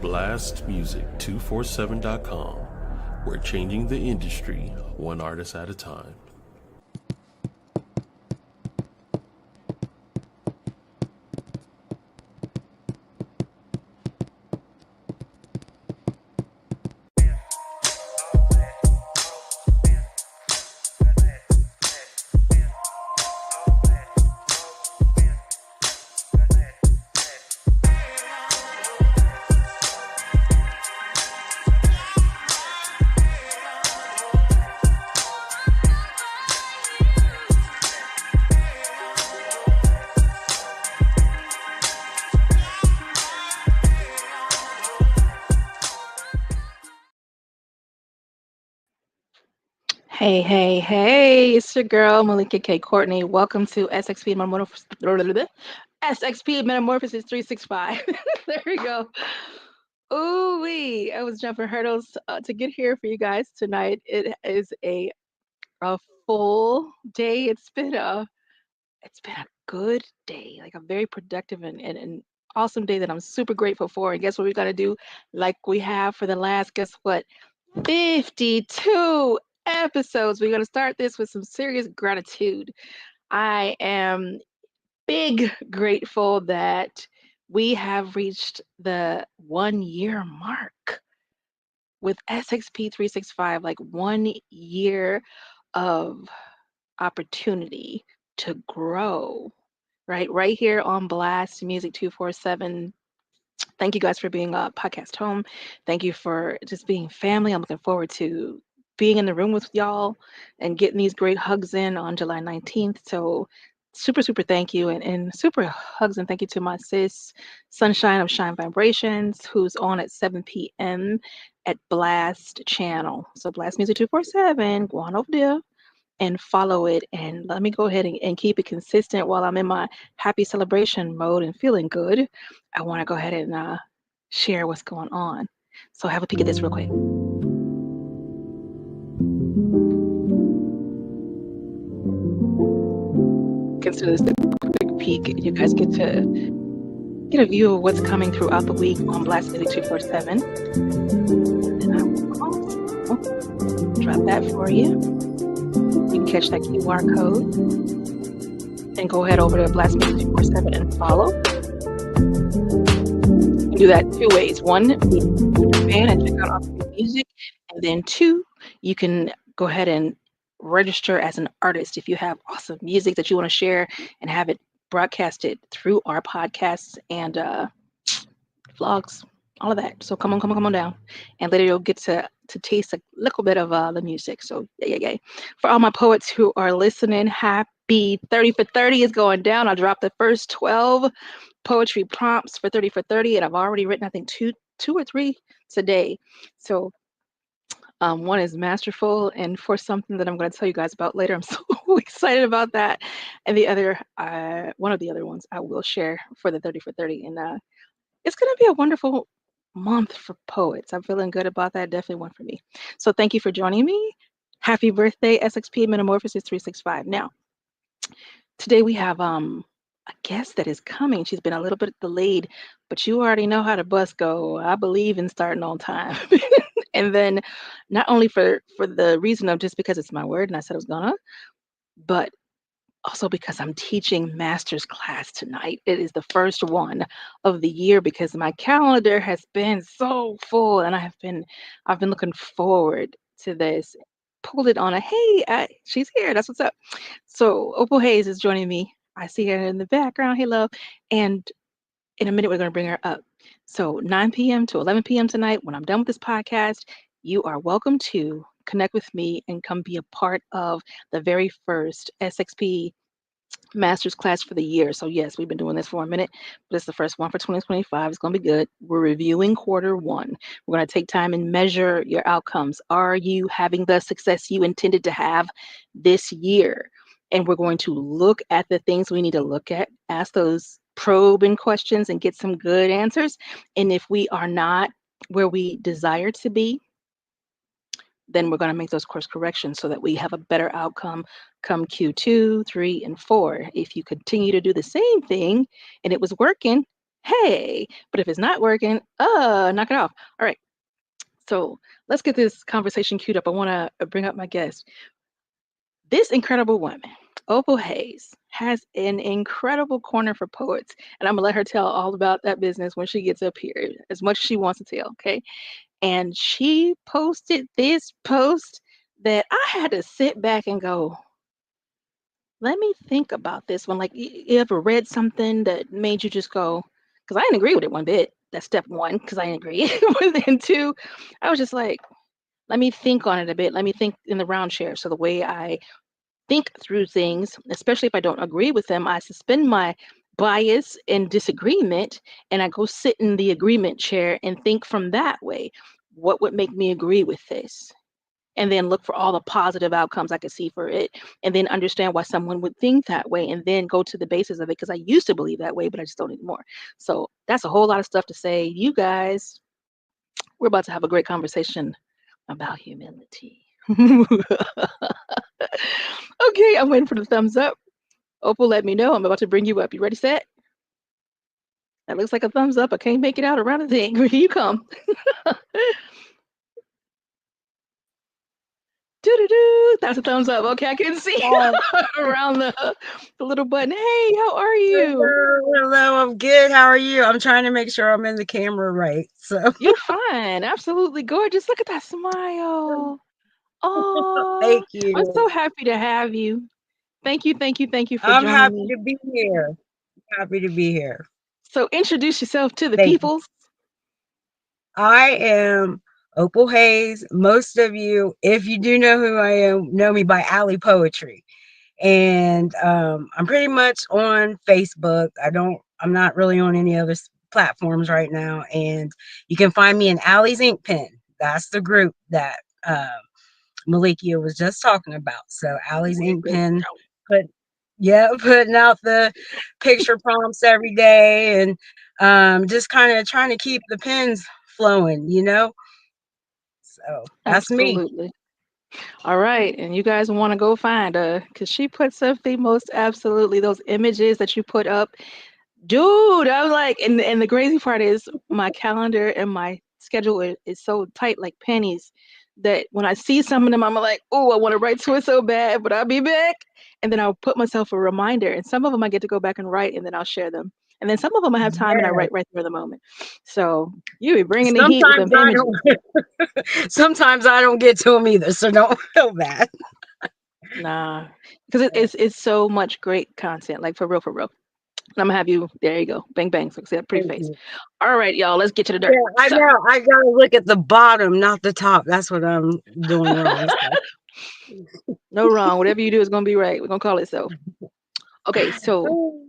blastmusic247.com. We're changing the industry one artist at a time. Hey, it's your girl, Melikia K. Courtney. Welcome to SXP Metamorphosis 365. There we go. Ooh-wee. I was jumping hurdles to get here for you guys tonight. It is a full day. It's been a good day, like a very productive and awesome day that I'm super grateful for. And guess what we got to do? Like we have for the last, guess what? 52 episodes. We're going to start this with some serious gratitude. I am big grateful that we have reached the 1 year mark with SXP 365, like 1 year of opportunity to grow, right here on Blast Music 247. Thank you guys for being a podcast home. Thank you for just being family. I'm looking forward to being in the room with y'all and getting these great hugs in on July 19th. So super thank you, and super hugs and thank you to my sis Sunshine of Shine Vibrations, who's on at 7 p.m. at Blast Channel. So Blast Music 247, go on over there and follow it, and let me go ahead and keep it consistent while I'm in my happy celebration mode and feeling good. I want to go ahead and share what's going on. So have a peek at this real quick. Consider this a quick peek. You guys get to get a view of what's coming throughout the week on Blast Music 247. And then I will also drop that for you. You can catch that QR code and go ahead over to Blast Music 247 and follow. You can do that two ways. One, be a fan and check out all the music. And then two, you can go ahead and register as an artist if you have awesome music that you want to share and have it broadcasted through our podcasts and vlogs, all of that. So come on down, and later you'll get to taste a little bit of the music. So yay. For all my poets who are listening, happy 30 for 30 is going down. I dropped the first 12 poetry prompts for 30 for 30, and I've already written, I think, two or three today. So one is masterful, and for something that I'm going to tell you guys about later. I'm so excited about that. And the other, one of the other ones I will share for the 30 for 30. And it's going to be a wonderful month for poets. I'm feeling good about that. Definitely one for me. So thank you for joining me. Happy birthday, SXP Metamorphosis 365. Now, today we have a guest that is coming. She's been a little bit delayed, but you already know how the bus go. I believe in starting on time. And then not only for the reason of just because it's my word and I said I was gonna, but also because I'm teaching master's class tonight. It is the first one of the year because my calendar has been so full, and I've been looking forward to this. Pulled it on a hey, she's here. That's what's up. So Opal Hayes is joining me. I see her in the background. Hey, love. And in a minute, we're going to bring her up. So 9 p.m. to 11 p.m. tonight, when I'm done with this podcast, you are welcome to connect with me and come be a part of the very first SXP master's class for the year. So yes, we've been doing this for a minute, but it's the first one for 2025. It's going to be good. We're reviewing quarter one. We're going to take time and measure your outcomes. Are you having the success you intended to have this year? And we're going to look at the things we need to look at, ask those probing questions and get some good answers. And if we are not where we desire to be, then we're going to make those course corrections so that we have a better outcome come Q2, 3, and 4. If you continue to do the same thing and it was working, hey. But if it's not working, knock it off. All right. So let's get this conversation queued up. I want to bring up my guest. This incredible woman, Opal Hayes, has an incredible corner for poets, and I'm gonna let her tell all about that business when she gets up here, as much as she wants to tell. Okay. And she posted this post that I had to sit back and go, let me think about this one. Like, you ever read something that made you just go, because I didn't agree with it one bit. That's step one, because I didn't agree. But then two, I was just like, let me think on it a bit. Let me think in the round chair. So the way I think through things, especially if I don't agree with them, I suspend my bias and disagreement and I go sit in the agreement chair and think from that way. What would make me agree with this? And then look for all the positive outcomes I could see for it, and then understand why someone would think that way, and then go to the basis of it because I used to believe that way, but I just don't anymore. So that's a whole lot of stuff to say. You guys, we're about to have a great conversation about humility. Okay, I'm waiting for the thumbs up. Opal, let me know. I'm about to bring you up. You ready, set? That looks like a thumbs up. I can't make it out around the thing. Here you come. Doo-doo-doo. That's a thumbs up. Okay, I can see around the little button. Hey, how are you? Hello, I'm good. How are you? I'm trying to make sure I'm in the camera right. So You're fine. Absolutely gorgeous. Look at that smile. Oh, thank I'm so you. happy to have you. Thank you, thank you, thank you for I'm joining happy me. to be here. Happy to be here. So introduce yourself to the Thank you. peoples. I am Opal Hayes. Most of you, if you do know who I am, know me by Allie Poetry. And I'm pretty much on Facebook. I'm not really on any other platforms right now. And you can find me in Allie's Ink Pen. That's the group that Melikia was just talking about. So Allie's Way to Ink go. Pen put yeah, putting out the picture prompts every day and just kind of trying to keep the pens flowing. So that's me. Absolutely. All right, and you guys want to go find her because she puts up the most absolutely those images that you put up, dude. I was like, and the crazy part is my calendar and my schedule is so tight like pennies that when I see some of them, I'm like, oh, I want to write to it so bad, but I'll be back, and then I'll put myself a reminder, and some of them I get to go back and write, and then I'll share them, and then some of them I have time and I Yeah. write right there in the moment. So you be bringing the heat with Sometimes them I images. don't sometimes I don't get to them either, so don't feel bad. Nah, because it's so much great content, like for real, for real. And I'm gonna have you. There you go. Bang bang. So see that pretty Thank face. you. All right, y'all. Let's get to the dirt. Yeah, I So know. I gotta look at the bottom, not the top. That's what I'm doing wrong. no wrong. Whatever you do is gonna be right. We're gonna call it so. Okay. So So.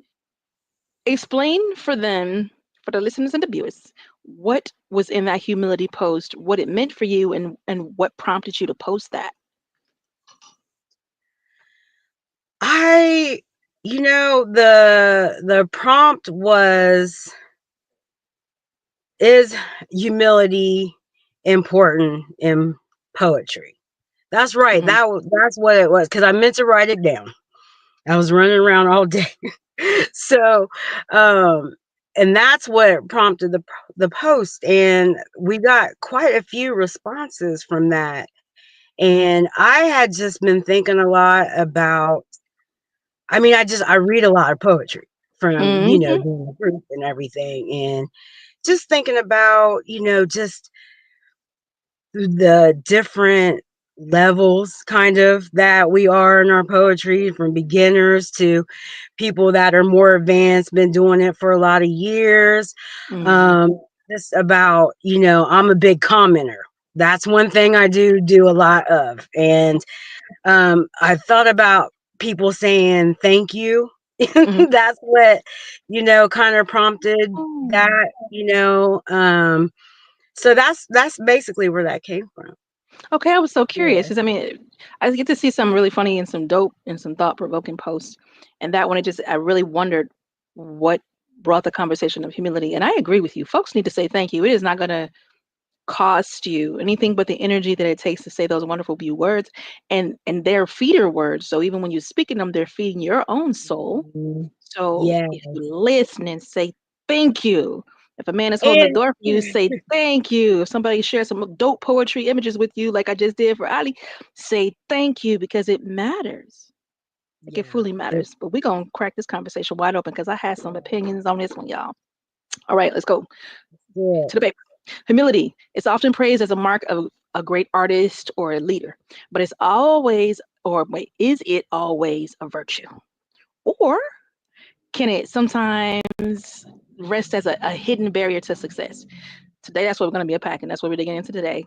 explain for them, for the listeners and the viewers, what was in that humility post, what it meant for you, and what prompted you to post that. I the prompt was, is humility important in poetry? That's right. Hmm. That's what it was, because I meant to write it down. I was running around all day. So and that's what prompted the post, and we got quite a few responses from that. And I had just been thinking a lot about, I read a lot of poetry from, Hmm. doing the group and everything, and just thinking about, just the different levels kind of that we are in our poetry, from beginners to people that are more advanced, been doing it for a lot of years. Hmm. Um, just about, I'm a big commenter. That's one thing I do a lot of. And I thought about people saying thank you. Hmm. That's what, kind of prompted Oh. that, so that's basically where that came from. Okay, I was so curious Yeah. because I mean, I get to see some really funny and some dope and some thought provoking posts, and that one, I really wondered what brought the conversation of humility. And I agree with you. Folks need to say thank you. It is not going to cost you anything but the energy that it takes to say those wonderful few words, and they're feeder words. So even when you're speaking them, they're feeding your own soul. Mhm. So Yeah. if you listen and say thank you. If a man is holding the And door for you, say thank you. If somebody shares some dope poetry images with you, like I just did for Allie, say thank you because it matters. Like it yeah, fully matters. But we're going to crack this conversation wide open because I had some opinions on this one, y'all. All right, let's go yeah. to the paper. Humility is often praised as a mark of a great artist or a leader, but it's always, or wait, is it always a virtue? Or can it sometimes rest as a hidden barrier to success? Today, that's what we're going to be unpacking. That's what we're digging into today.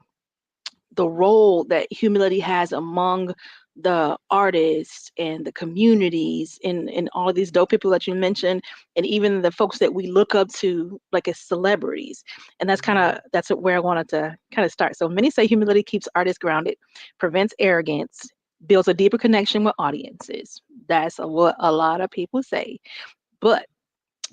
The role that humility has among the artists and the communities and all of these dope people that you mentioned, and even the folks that we look up to like as celebrities. And that's where I wanted to kind of start. So many say humility keeps artists grounded, prevents arrogance, builds a deeper connection with audiences. That's what a lot of people say. But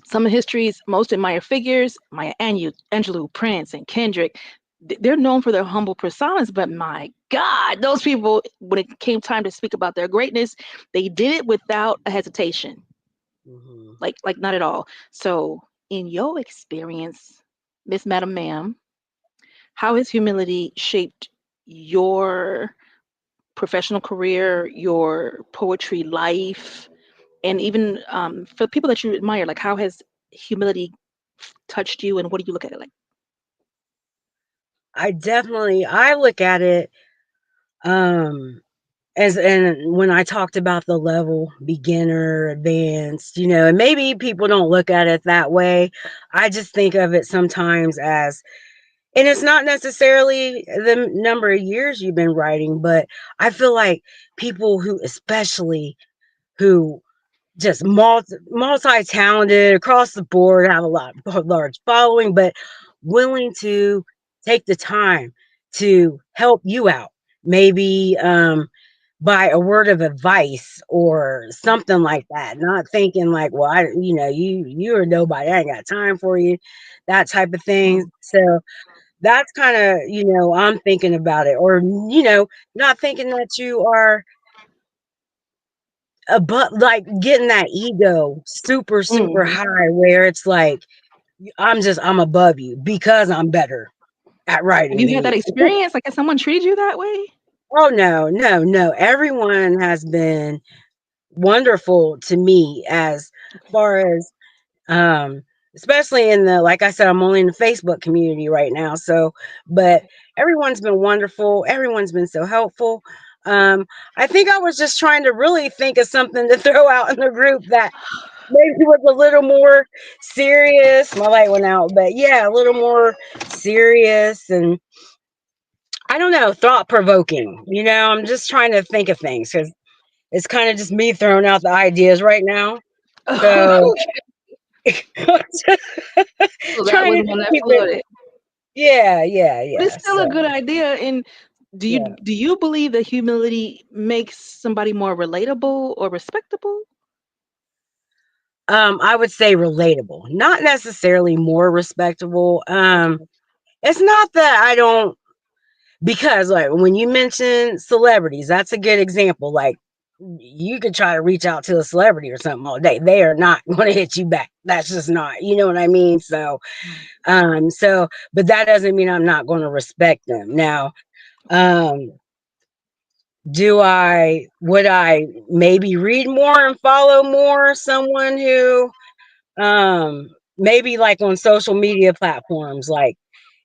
some of history's most admired figures, Maya Angelou, Prince, and Kendrick, they're known for their humble personas, but my God, those people, when it came time to speak about their greatness, they did it without a hesitation. Mm-hmm. Like not at all. So, in your experience, Miss Madam Ma'am, how has humility shaped your professional career, your poetry life, and even for people that you admire? Like, how has humility touched you, and what do you look at it like? I look at it um and when I talked about the level beginner, advanced, and maybe people don't look at it that way. I just think of it sometimes as, and it's not necessarily the number of years you've been writing, but I feel like people who, especially who just multi-talented across the board, have a large following, but willing to take the time to help you out, maybe by a word of advice or something like that, not thinking like, well, you're nobody, I ain't got time for you, that type of thing. So that's kind of, I'm thinking about it, or not thinking that you are but like getting that ego super Mm. high, where it's like, I'm above you because I'm better at Have writing you than had that you. experience? Like, has someone treated you that way? Oh, no, everyone has been wonderful to me, as far as um especially in the, like I said, I'm only in the Facebook community right now, so, but everyone's been wonderful, everyone's been so helpful. I think I was just trying to really think of something to throw out in the group that maybe was a little more serious. My light went out, but yeah, a little more serious, and I don't know, thought provoking. I'm just trying to think of things because it's kind of just me throwing out the ideas right now. So So that trying was to one just that keep it. floated. Yeah, yeah, But it's yeah. still a So good idea. And do you yeah. do you believe that humility makes somebody more relatable or respectable? I would say relatable, not necessarily more respectable. Okay. It's not that I don't, because like when you mention celebrities, that's a good example. Like, you could try to reach out to a celebrity or something all day, they are not going to hit you back. That's just not, you know what I mean? So but that doesn't mean I'm not going to respect them. Now, Okay. um would I maybe read more and follow more someone who, maybe like on social media platforms, like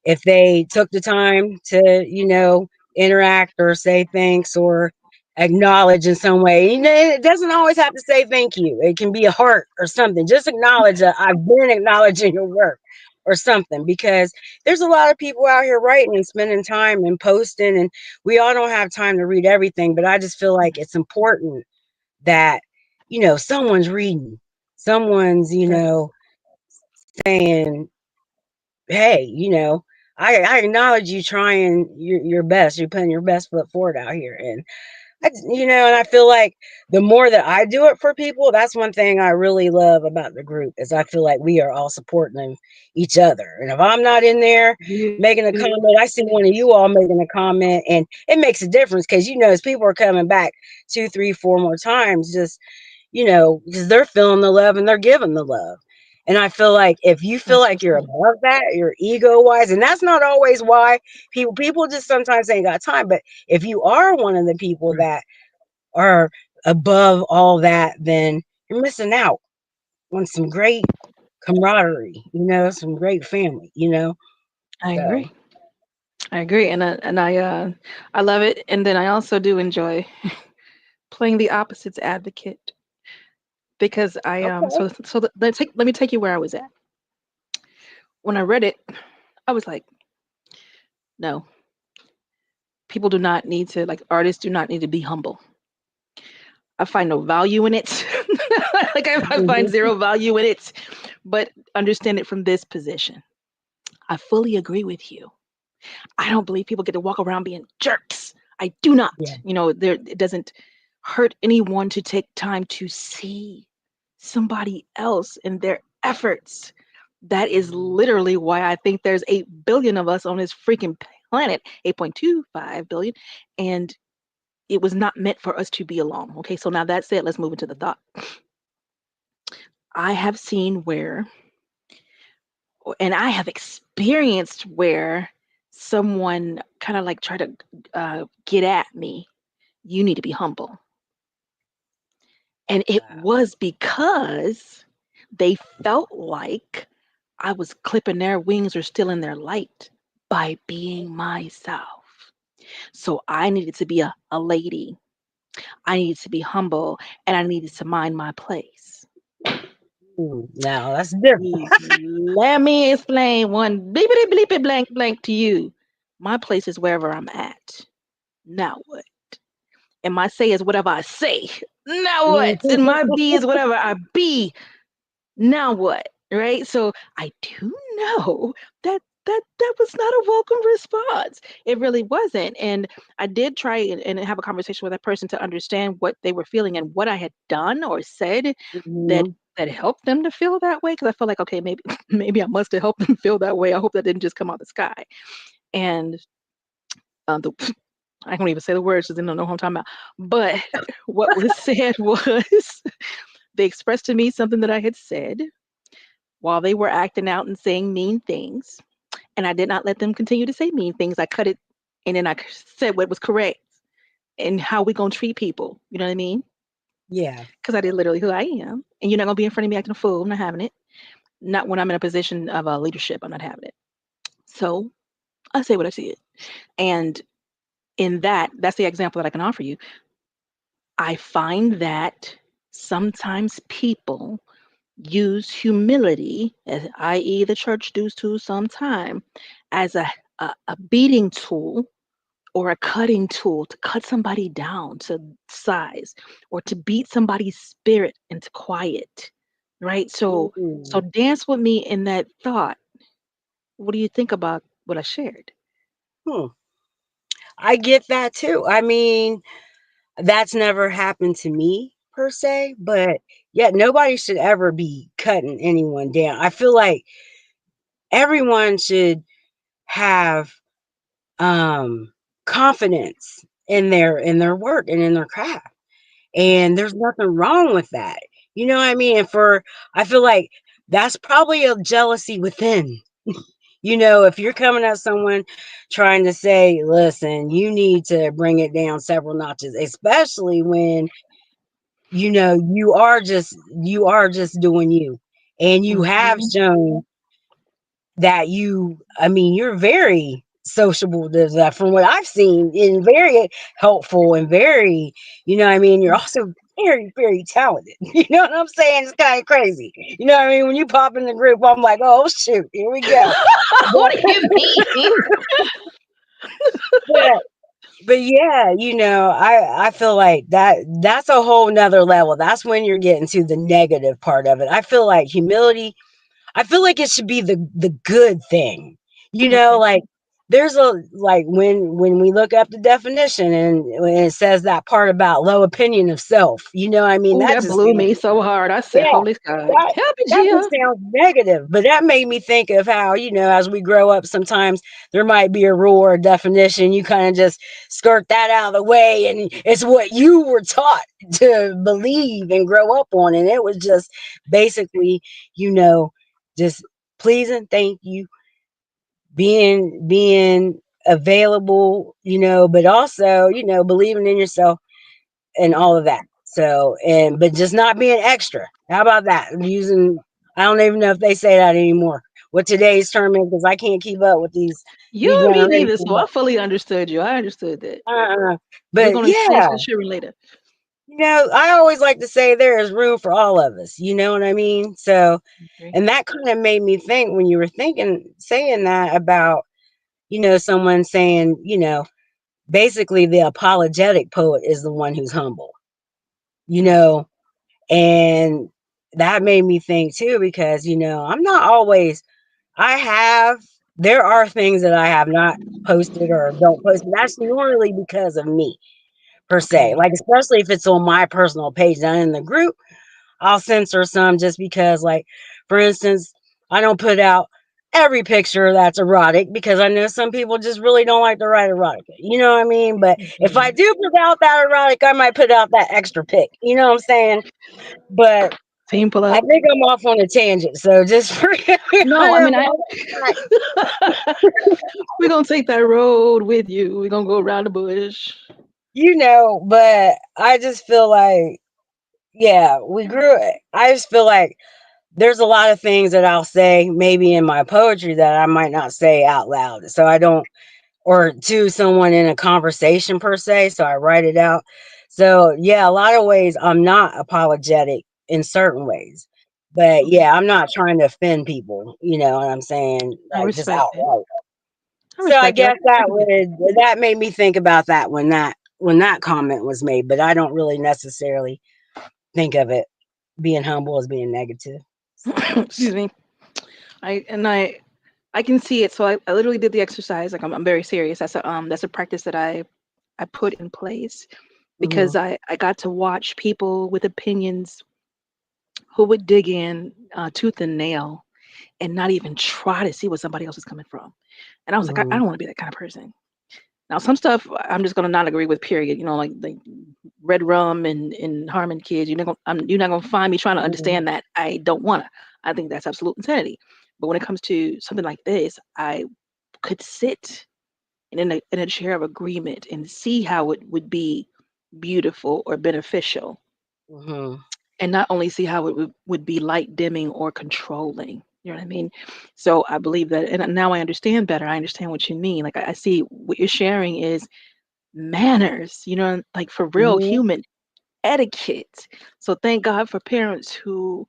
if they took the time to, interact or say thanks or acknowledge in some way. It doesn't always have to say thank you. It can be a heart or something. Just acknowledge that I've been acknowledging your work or something, because there's a lot of people out here writing and spending time and posting, and we all don't have time to read everything. But I just feel like it's important that, someone's reading, someone's, Okay. saying, hey, I acknowledge you trying your best. You're putting your best foot forward out here. And and I feel like the more that I do it for people, that's one thing I really love about the group, is I feel like we are all supporting each other. And if I'm not in there making a Beautiful. comment, I see one of you all making a comment, and it makes a difference, because, as people are coming back 2, 3, 4 more times, just, because they're feeling the love and they're giving the love. And I feel like if you feel That's like what's you're up. above that, you're ego wise, and that's not always why people just sometimes ain't got time. But if you are one of the people Mm. that are above all that, then you're missing out on some great camaraderie, some great family, I So agree. I agree, I love it, and then I also do enjoy playing the opposite's advocate because I okay. let me take you where I was at when I read it. I was like, no, people do not need to like artists do not need to be humble. I find no value in it. Like I find zero value in it, but understand it from this position. I fully agree with you. I don't believe people get to walk around being jerks. I do not. Yeah. There it doesn't hurt anyone to take time to see somebody else and their efforts. That is literally why I think there's 8 billion of us on this freaking planet, 8.25 billion, and it was not meant for us to be alone. Okay, so now that said, let's move into the thought. I have seen where, and I have experienced where someone kind of like try to get at me. You need to be humble. And it Wow. was because they felt like I was clipping their wings or stealing their light by being myself. So I needed to be a lady. I needed to be humble and I needed to mind my place. Now that's different. Let me explain one bleepity bleepy blank blank to you. My place is wherever I'm at. Now what? And my say is whatever I say. Now what? And my be is whatever I be. Now what? Right? So I do know that was not a welcome response. It really wasn't. And I did try and have a conversation with that person to understand what they were feeling and what I had done or said that Mhm. that helped them to feel that way. Because I felt like, okay, maybe maybe I must have helped them feel that way. I hope that didn't just come out of the sky. And the I can't even say the words because they don't know what I'm talking about. But what was said was they expressed to me something that I had said while they were acting out and saying mean things. And I did not let them continue to say mean things. I cut it and then I said what was correct and how we gonna treat people. You know what I mean? Yeah. Because I did literally who I am. And you're not gonna be in front of me acting a fool. I'm not having it. Not when I'm in a position of leadership. I'm not having it. So I say what I see it. And in that's the example that I can offer you. I find that sometimes people use humility, i.e., the church does too sometime, as a beating tool or a cutting tool to cut somebody down to size or to beat somebody's spirit into quiet. Right? So Mm. dance with me in that thought. What do you think about what I shared? Hmm. I get that too. I mean, that's never happened to me per se, but yet nobody should ever be cutting anyone down. I feel like everyone should have um confidence in their work and in their craft. And there's nothing wrong with that. You know what I mean? I feel like that's probably a jealousy within. If you're coming at someone trying to say, listen, you need to bring it down several notches, especially when you are just doing you. And you have Hmm. shown that you're very sociable to that from what I've seen, and very helpful and very, you're also very, very talented. You know what I'm saying? It's kind of crazy. You know what I mean? When you pop in the group, I'm like, oh shoot, here we go. What But do you mean? but, but yeah, I feel like that's a whole nother level. That's when you're getting to the negative part of it. I feel like humility, I feel like it should be the good thing. Okay. Like there's a like when we look up the definition and when it says that part about low opinion of self, you know, I mean, Oh, that that just blew sounds, me so hard. I said, yeah, "Holy God, that help me, that Gia." just sounds negative. But that made me think of how, you know, as we grow up, sometimes there might be a rule or a definition. You kind of just skirt that out of the way, and it's what you were taught to believe and grow up on. And it was just basically, you know, just pleasing, thank you, being available, you know, but also, you know, believing in yourself and all of that. So, and but just not being extra. How about that? Using, I don't even know if they say that anymore. What today's term is, because I can't keep up with these You and me generations. neither. So I fully understood you. I understood that. We're But gonna exchange yeah, some sharing later. you know, I always like to say there is room for all of us. You know what I mean? So, Okay. and that kind of made me think when you were saying that about, you know, someone saying, you know, basically the apologetic poet is the one who's humble, you know, and that made me think too, because, you know, I'm not always, there are things that I have not posted or don't post, but that's normally because of me per se, Okay. like, especially if it's on my personal page, not in the group. I'll censor some just because, like, for instance, I don't put out every picture that's erotic because I know some people just really don't like to write erotica. You know what I mean? But if I Mhm. do put out that erotic, I might put out that extra pic. You know what I'm saying? But Team pull I up. think I'm off on a tangent. So just forgive me. No, I mean I. We're gonna take that road with you. We're gonna go around the bush. You know, but I just feel like, yeah, I just feel like there's a lot of things that I'll say maybe in my poetry that I might not say out loud. So I don't, or to someone in a conversation per se. So I write it out. So yeah, a lot of ways I'm not apologetic in certain ways. But Okay. yeah, I'm not trying to offend people, you know what I'm saying? I Like just respect it. outright. I So I respect it. guess I can get that. that made me think about that when that comment was made, but I don't really necessarily think of it being humble as being negative. So Excuse me. I can see it. So I literally did the exercise. Like I'm very serious. That's a practice that I put in place because mhm. I got to watch people with opinions who would dig in tooth and nail and not even try to see what somebody else is coming from. And I was like, I Mhm. don't want to be that kind of person. Now, some stuff I'm just gonna not agree with. Period. You know, like Red Rum and Harmon Kids. You're not gonna find me trying to Mhm. understand that. I don't wanna. I think that's absolute insanity. But when it comes to something like this, I could sit in a chair of agreement and see how it would be beautiful or beneficial, Mhm. and not only see how it would be light dimming or controlling. You know what I mean? So I believe that, and now I understand better. I understand what you mean. Like I see what you're sharing is manners, like for real Mhm. human etiquette. So thank God for parents who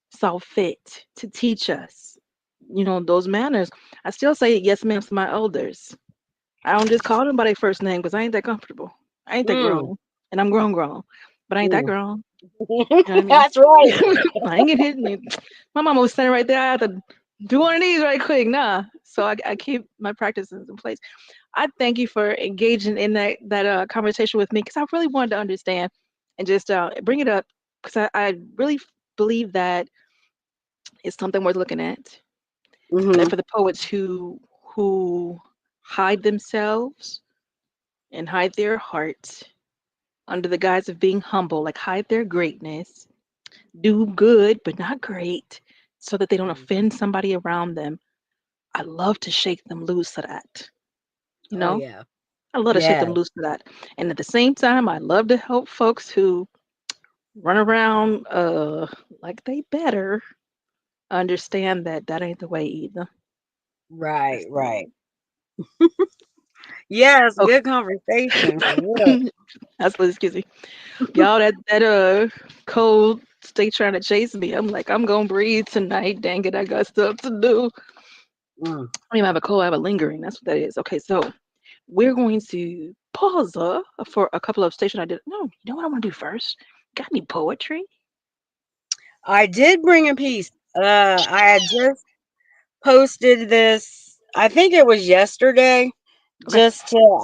saw fit to teach us, those manners. I still say yes, ma'am, to my elders. I don't just call them by their first name because I ain't that comfortable. I ain't that Mm. grown. And I'm grown, but I ain't that Mm. grown. You know what I mean? That's right. I ain't get hit. My mama was standing right there. I had to do one of these right quick. Nah. So I keep my practices in place. I thank you for engaging in that conversation with me because I really wanted to understand and just bring it up because I really believe that it's something worth looking at. That Mhm. for the poets who hide themselves and hide their hearts under the guise of being humble, like hide their greatness, do good but not great, so that they don't Mm. offend somebody around them. I love to shake them loose of that. You Oh know, yeah. I love to shake Yeah. them loose of that. And at the same time, I love to help folks who run around like they better understand that that ain't the way either. Right. That's the Right. way. Yes. Okay. Good conversation for real. That's what, excuse me. Y'all, that cold stay trying to chase me. I'm like, I'm gonna breathe tonight. Dang it, I got stuff to do. Mm. I don't even have a cold, I have a lingering. That's what that is. Okay, so we're going to pause for a couple of stations I did. No, you know what I want to do first? Got any poetry? I did bring a piece. I had just posted this. I think it was yesterday. Okay.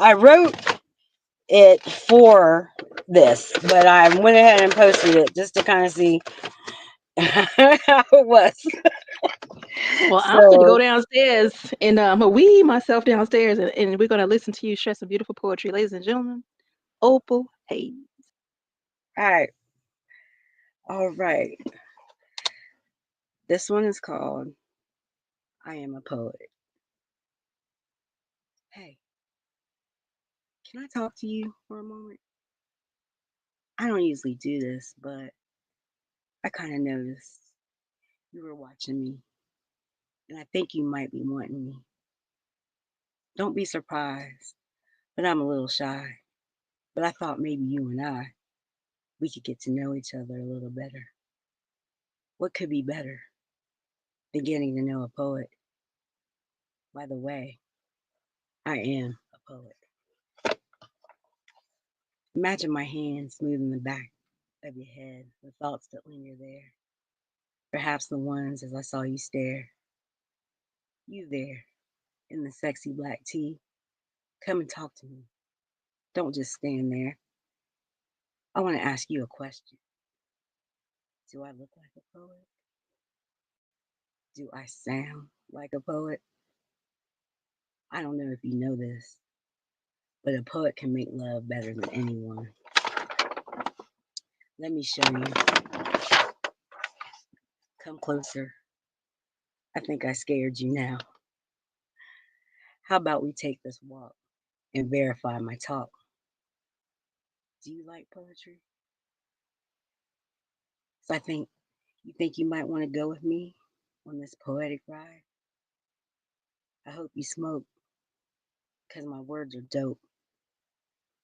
I wrote it for this, but I went ahead and posted it just to kind of see how it was. Well, I'm going to go So, downstairs and I'm going to weave myself downstairs and we're going to listen to you share some beautiful poetry. Ladies and gentlemen, Opal Hayes. all right. This one is called I Am a Poet. Hey, can I talk to you for a moment? I don't usually do this, but I kind of noticed you were watching me, and I think you might be wanting me. Don't be surprised, but I'm a little shy. But I thought maybe you and we could get to know each other a little better. What could be better than getting to know a poet? By the way, I am a poet. Imagine my hand smoothing the back of your head, the thoughts that linger there. Perhaps the ones as I saw you stare. You there, in the sexy black tee. Come and talk to me. Don't just stand there. I want to ask you a question. Do I look like a poet? Do I sound like a poet? I don't know if you know this, but a poet can make love better than anyone. Let me show you. Come closer. I think I scared you now. How about we take this walk and verify my talk? Do you like poetry? So you think you might want to go with me on this poetic ride? I hope you smoke, because my words are dope.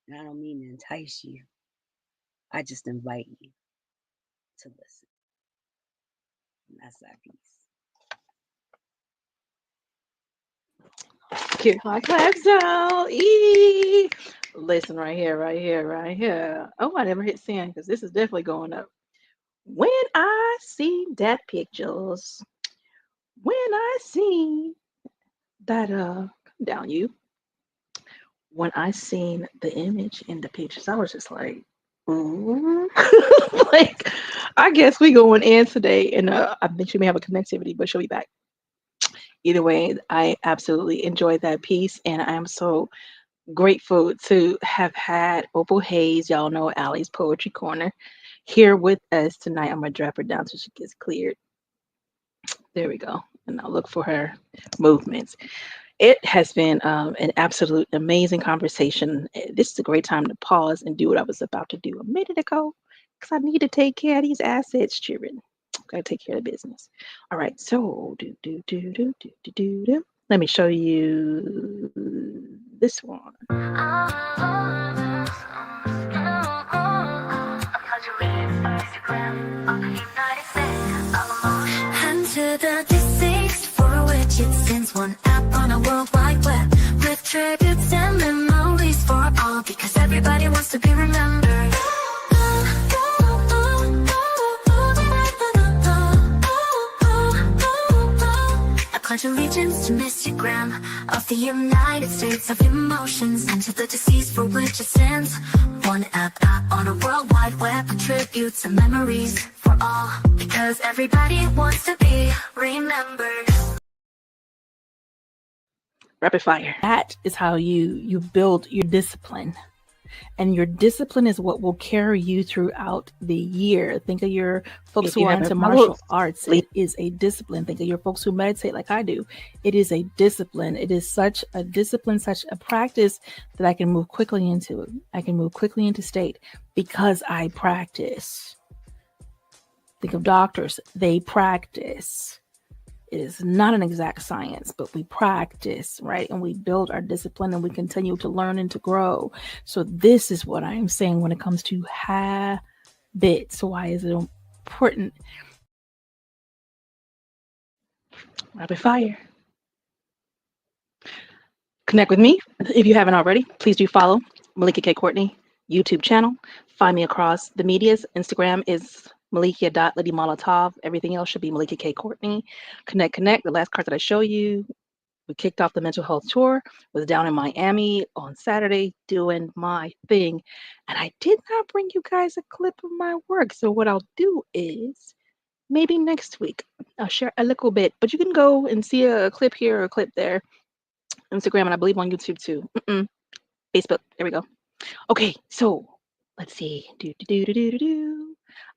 And I don't mean to entice you. I just invite you to listen. And that's that piece. Cute my claps out. Eee. Listen right here, right here, right here. Oh, I never hit send because this is definitely going up. When I see that pictures, when I see that come down you, when I seen the image in the pictures, I was just like, ooh. Like, I guess we going in today, and I think she may have a connectivity, but she'll be back. Either way, I absolutely enjoyed that piece, and I am so grateful to have had Opal Hayes, y'all know Allie's Poetry Corner, here with us tonight. I'm gonna drop her down so she gets cleared. There we go. And I'll look for her movements. It has been an absolute amazing conversation. This is a great time to pause and do what I was about to do a minute ago because I need to take care of these assets, children. Gotta take care of the business. All right, so let me show you this one. And to the deceased for which it sends one app on a world wide web with tributes and memories for all because everybody wants to be remembered. I pledge allegiance to Instagram of the United States of emotions and to the deceased for which it sends one app on a world wide web with tributes and memories for all because everybody wants to be remembered. Rapid fire. That is how you build your discipline. And your discipline is what will carry you throughout the year. Think of your folks who are into martial arts. It is a discipline. Think of your folks who meditate like I do. It is a discipline. It is such a discipline, such a practice that I can move quickly into it. I can move quickly into state because I practice. Think of doctors. They practice. It is not an exact science, but we practice, right? And we build our discipline and we continue to learn and to grow. So this is what I am saying when it comes to habits. Why is it important? Rapid fire. Connect with me. If you haven't already, please do follow Melikia K. Courtney YouTube channel. Find me across the medias. Instagram is Melikia.Lady Molotav. Everything else should be Melikia K. Courtney. Connect. The last card that I show you, We kicked off the mental health tour, was down in Miami on Saturday doing my thing. And I did not bring you guys a clip of my work. So what I'll do is maybe next week I'll share a little bit, but you can go and see a clip here or a clip there. Instagram and I believe on YouTube too. Facebook. There we go. Okay, so let's see. I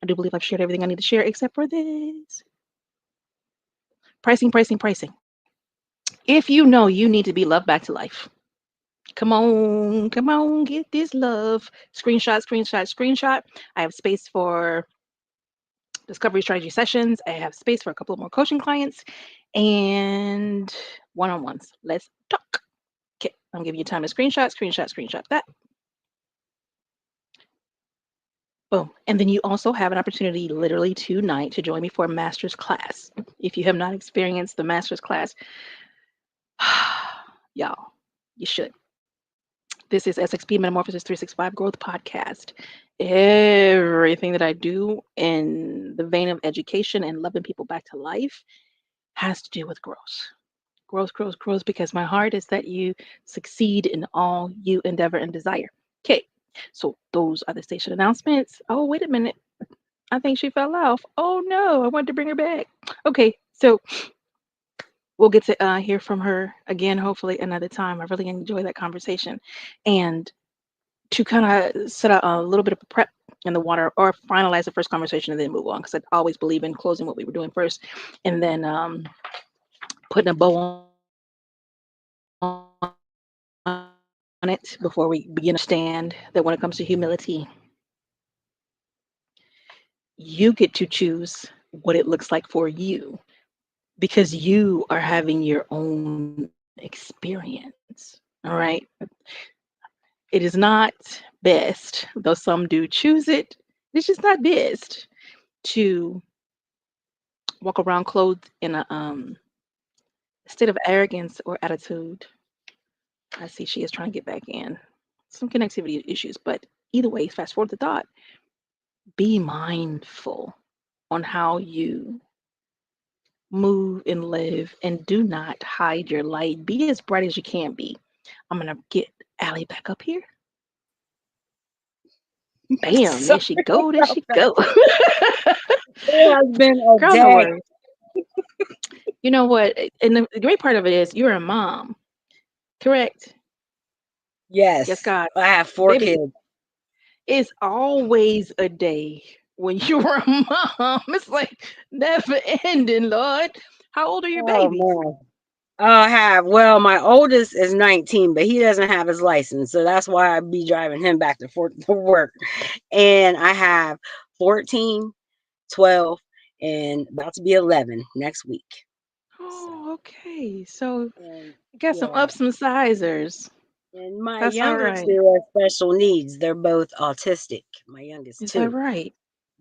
do believe I've shared everything I need to share except for this. Pricing, pricing, pricing. If you know you need to be loved back to life, come on, get this love. Screenshot, screenshot, screenshot. I have space for discovery strategy sessions. I have space for a couple of more coaching clients and one-on-ones. Let's talk. Okay, I'm giving you time to screenshot, screenshot, screenshot that. Boom. And then you also have an opportunity literally tonight to join me for a master's class. If you have not experienced the master's class, y'all, you should. This is SXP Metamorphosis 365 Growth Podcast. Everything that I do in the vein of education and loving people back to life has to do with growth. Growth, growth, growth, because my heart is that you succeed in all you endeavor and desire. Okay, so those are the station announcements. Oh, wait a minute. I think she fell off. Oh no, I wanted to bring her back. Okay, so we'll get to hear from her again, hopefully another time. I really enjoyed that conversation. And to kind of set a little bit of a prep in the water or finalize the first conversation and then move on, because I always believe in closing what we were doing first and then putting a bow on it before we begin to stand that when it comes to humility, you get to choose what it looks like for you because you are having your own experience. All right. It is not best, though some do choose it. It's just not best to walk around clothed in a state of arrogance or attitude. I see she is trying to get back in. Some connectivity issues, but either way, fast forward the thought. Be mindful on how you move and live and do not hide your light. Be as bright as you can be. I'm going to get Allie back up here. Bam, there she go, there she go. It has been a Girl, no day. worries. You know what? And the great part of it is you're a mom, correct? Yes. Yes, God. I have 4 Baby, kids. it's always a day when you're a mom. It's like never ending, Lord. How old are your Oh, babies? man. I have. Well, my oldest is 19, but he doesn't have his license. So that's why I be driving him back to work. And I have 14, 12, and about to be 11 next week. Oh, okay. So And you got some ups and sizers. And my That's all younger right. two are special needs. They're both autistic. My youngest Is that two. right?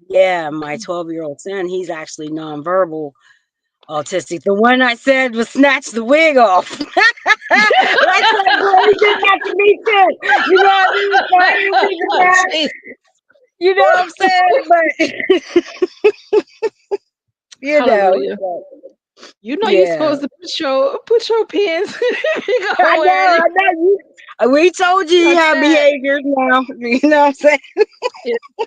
Yeah, my 12-year-old son, he's actually nonverbal autistic. The one I said was snatch the wig off. Like that boy, he did that to me too. You know what I mean? So I didn't think of that. Jeez. You know what I'm saying? But you know, Hallelujah. You know you're yeah. supposed to put your pins. I know. We told you he Like had that. behaviors now. You know what I'm saying?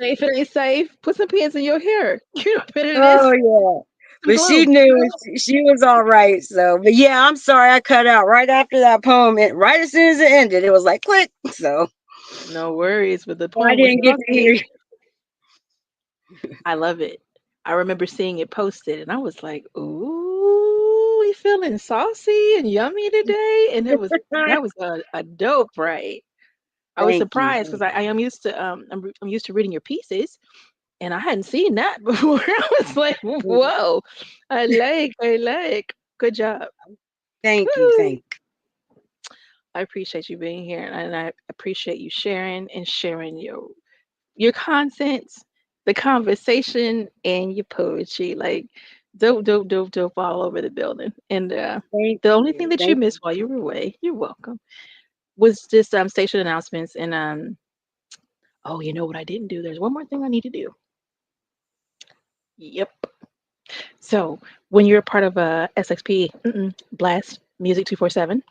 If it ain't safe, put some pins in your hair. You know better than Oh this. yeah. Some But she glue. knew she was all right. So, but yeah, I'm sorry I cut out right after that poem. Right as soon as it ended, it was like click. So No worries, but the I poem was didn't get to hear. saucy. I love it. I remember seeing it posted, and I was like, "Ooh, we feeling saucy and yummy today." And that was a dope, right? I was Thank you. surprised because I am used to I'm used to reading your pieces, and I hadn't seen that before. I was like, "Whoa, I like. Good job." Thank you. Woo. Thank I appreciate you being here, and I appreciate you sharing and sharing your content, the conversation, and your poetry. Like dope, dope, dope, dope all over the building. And Thank the only thing you. that you Thank missed while you were away, you're welcome, was just station announcements and oh, you know what I didn't do? There's one more thing I need to do. Yep. So when you're a part of a SXP, blast Music 247.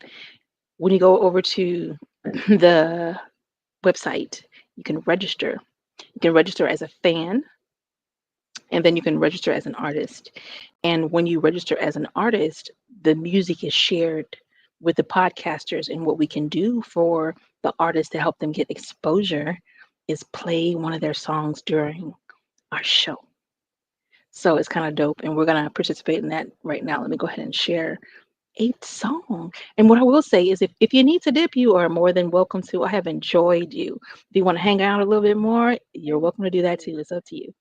When you go over to the website, you can register. You can register as a fan, and then you can register as an artist. And when you register as an artist, the music is shared with the podcasters. And what we can do for the artists to help them get exposure is play one of their songs during our show. So it's kind of dope. And we're going to participate in that right now. Let me go ahead and share a song. And what I will say is if you need to dip, you are more than welcome to. I have enjoyed you. If you want to hang out a little bit more, you're welcome to do that too. It's up to you.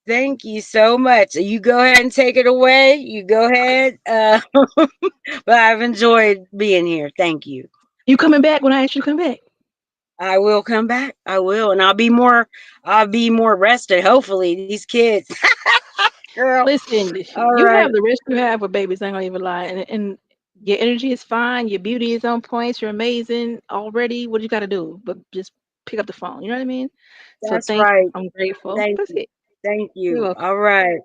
Thank you so much. You go ahead and take it away. You go ahead. But I've enjoyed being here. Thank you. You coming back when I ask you to come back? I will come back. I will, and I'll be more rested. Hopefully, these kids. Girl. Listen, All you right. have the rest you have with babies. I ain't gonna even lie. And your energy is fine. Your beauty is on point. You're amazing already. What you got to do? But just pick up the phone. You know what I mean? So That's thank right. you. I'm grateful. Thank That's you. it. Thank You're you. welcome. All right.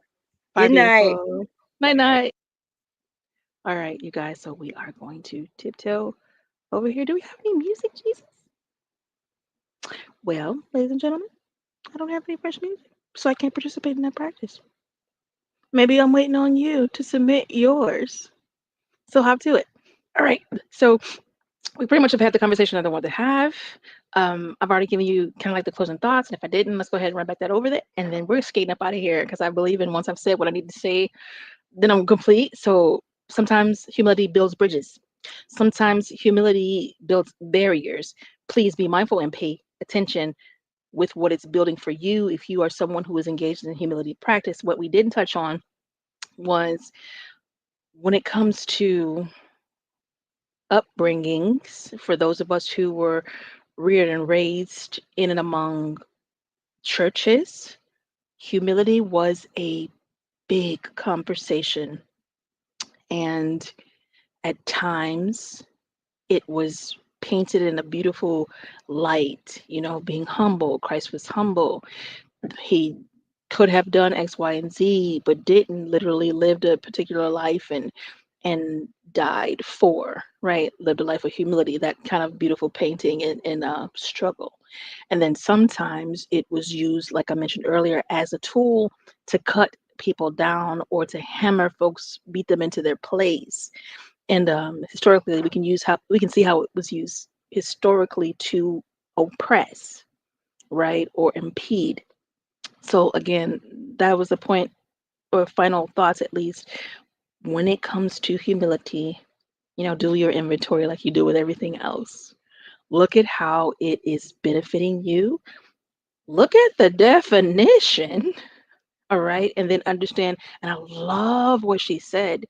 Bye, Good night. beautiful. Night, night. All right, you guys. So we are going to tiptoe over here. Do we have any music, Jesus? Well, ladies and gentlemen, I don't have any fresh music, so I can't participate in that practice. Maybe I'm waiting on you to submit yours. So hop to it. All right. So we pretty much have had the conversation that I wanted to have. I've already given you kind of like the closing thoughts. And if I didn't, let's go ahead and run back that over there. And then we're skating up out of here because I believe in once I've said what I need to say, then I'm complete. So sometimes humility builds bridges. Sometimes humility builds barriers. Please be mindful and pay attention with what it's building for you. If you are someone who is engaged in humility practice, what we didn't touch on was when it comes to upbringings, for those of us who were reared and raised in and among churches, humility was a big conversation. And at times it was painted in a beautiful light, being humble. Christ was humble. He could have done X, Y, and Z, but didn't, literally lived a particular life and died for, right? Lived a life of humility, that kind of beautiful painting in struggle. And then sometimes it was used, like I mentioned earlier, as a tool to cut people down or to hammer folks, beat them into their place. And historically, we can see how it was used historically to oppress, right, or impede. So again, that was the point, or final thoughts at least. When it comes to humility, do your inventory like you do with everything else. Look at how it is benefiting you. Look at the definition, all right, and then understand. And I love what she said.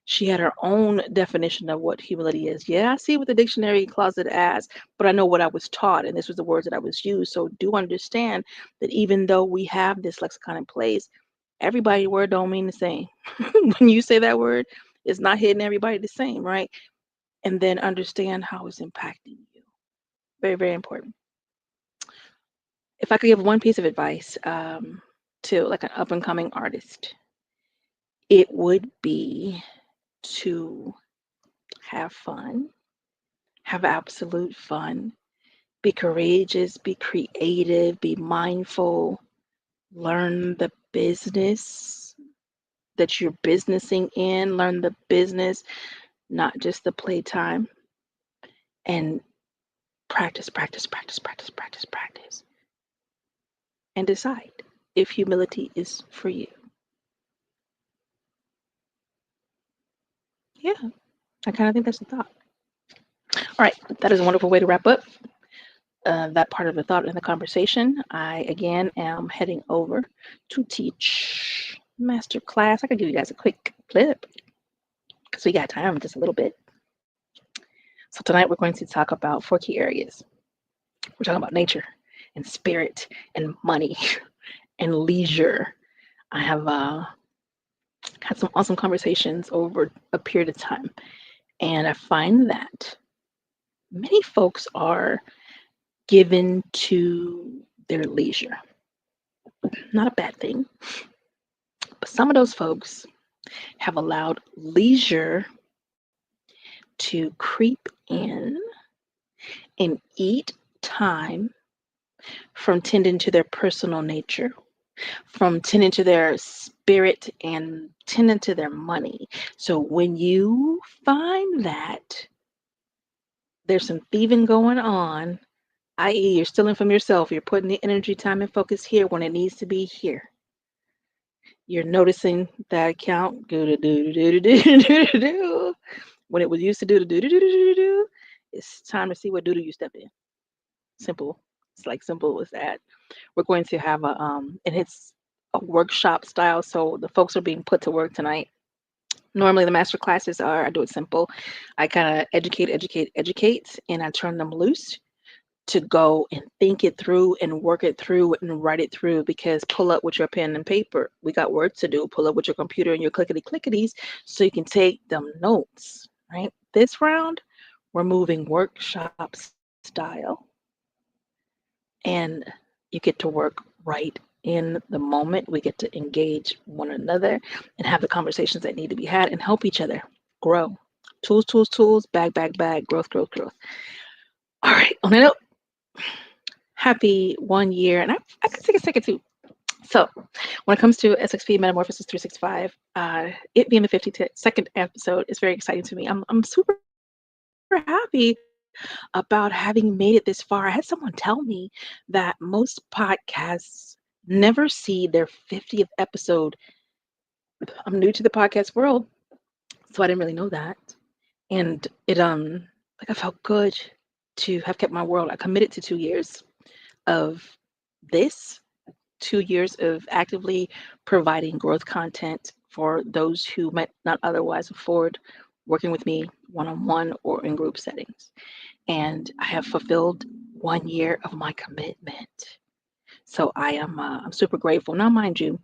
She had her own definition of what humility is. Yeah, I see what the dictionary closet asks, but I know what I was taught, and this was the words that I was used. So do understand that even though we have this lexicon in place, everybody's word don't mean the same. When you say that word, it's not hitting everybody the same, right? And then understand how it's impacting you. Very, very important. If I could give one piece of advice to like an up and coming artist, it would be to have fun, have absolute fun, be courageous, be creative, be mindful, learn the business that you're businessing in, learn the business, not just the playtime, and practice, practice, practice, practice, practice, practice, and decide if humility is for you. Yeah, I kind of think that's the thought. All right, that is a wonderful way to wrap up that part of the thought in the conversation. I again am heading over to teach master class. I could give you guys a quick clip because we got time, just a little bit. So tonight we're going to talk about 4 key areas. We're talking about nature and spirit and money and leisure. I have had some awesome conversations over a period of time, and I find that many folks are given to their leisure. Not a bad thing, but some of those folks have allowed leisure to creep in and eat time from tending to their personal nature, from tending to their spirit and tending to their money. So when you find that there's some thieving going on, i.e., you're stealing from yourself, you're putting the energy, time, and focus here when it needs to be here. You're noticing that account do do do do do do do do when it was used to do the do do do do do. It's time to see what doo doo you stepped in. Simple. It's like simple as that. We're going to have a and it's a workshop style, so the folks are being put to work tonight. Normally the master classes are I do it simple. I kind of educate, and I turn them loose to go and think it through and work it through and write it through, because pull up with your pen and paper. We got work to do. Pull up with your computer and your clickety clickities so you can take them notes, right? This round, we're moving workshop style, and you get to work right in the moment. We get to engage one another and have the conversations that need to be had and help each other grow. Tools, bag, growth. All right, on that note, happy 1 year. And I could take a second too. So when it comes to SXP Metamorphosis 365, it being the 52nd episode is very exciting to me. I'm super happy about having made it this far. I had someone tell me that most podcasts never see their 50th episode. I'm new to the podcast world, so I didn't really know that. And it like I felt good to have kept my word. I committed to 2 years of this, 2 years of actively providing growth content for those who might not otherwise afford working with me one-on-one or in group settings. And I have fulfilled 1 year of my commitment. So I'm super grateful. Now, mind you,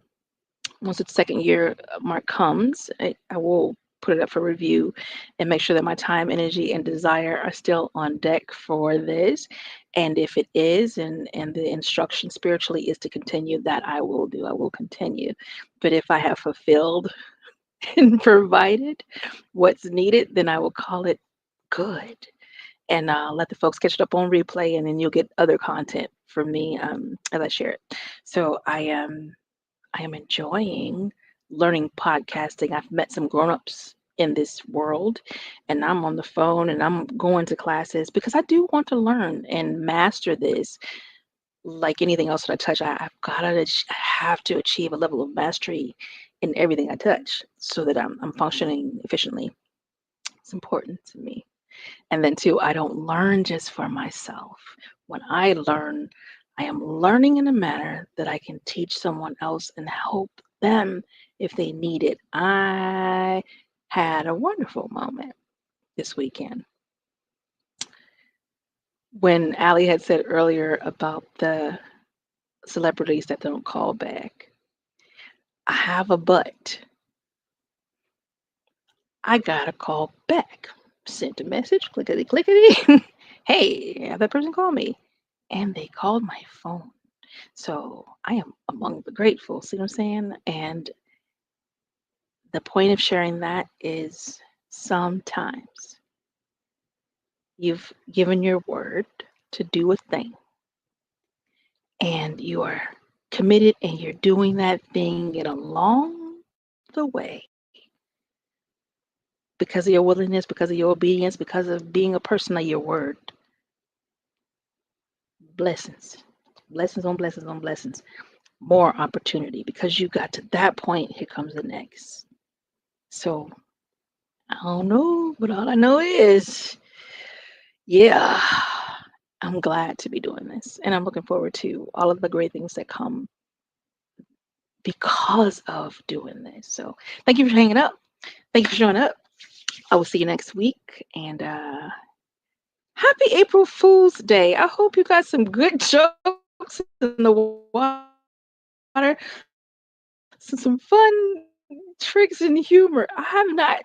once the second year mark comes, I will put it up for review and make sure that my time, energy, and desire are still on deck for this. And if it is, and the instruction spiritually is to continue, that I will do. I will continue. But if I have fulfilled and provided what's needed, then I will call it good. And let the folks catch it up on replay, and then you'll get other content from me as I share it. So I am enjoying learning podcasting. I've met some grown-ups in this world, and I'm on the phone and I'm going to classes because I do want to learn and master this. Like anything else that I touch, I have to achieve a level of mastery in everything I touch so that I'm functioning efficiently. It's important to me. And then two, I don't learn just for myself. When I learn, I am learning in a manner that I can teach someone else and help them if they need it. I had a wonderful moment this weekend when Allie had said earlier about the celebrities that don't call back. I have a but. I got a call back. Sent a message, clickety clickety. Hey, have that person call me. And they called my phone. So I am among the grateful, see what I'm saying? And the point of sharing that is sometimes you've given your word to do a thing and you are committed and you're doing that thing, and along the way, because of your willingness, because of your obedience, because of being a person of your word, blessings on blessings, more opportunity. Because you got to that point, here comes the next. So I don't know, but all I know is, yeah, I'm glad to be doing this, and I'm looking forward to all of the great things that come because of doing this. So thank you for hanging up. Thank you for showing up. I will see you next week, and happy April Fool's Day. I hope you got some good jokes in the water, some fun tricks and humor. I have not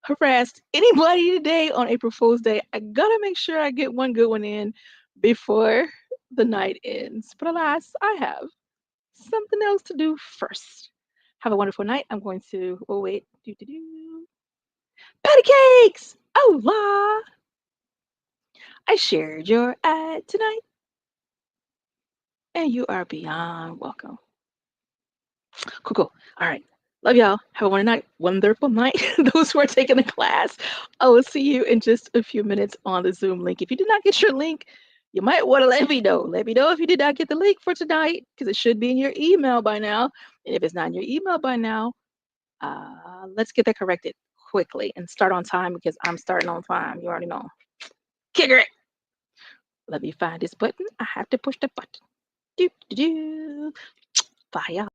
harassed anybody today on April Fool's Day. I gotta make sure I get one good one in before the night ends. But alas, I have something else to do first. Have a wonderful night. I'm going to, oh wait, patty cakes! Hola! I shared your ad tonight, and you are beyond welcome. Cool. All right. Love y'all. Have a wonderful night. Those who are taking the class, I will see you in just a few minutes on the Zoom link. If you did not get your link, you might want to let me know. Let me know if you did not get the link for tonight, because it should be in your email by now. And if it's not in your email by now, let's get that corrected quickly and start on time, because I'm starting on time. You already know. Kicker it. Let me find this button. I have to push the button. Do. Bye, y'all.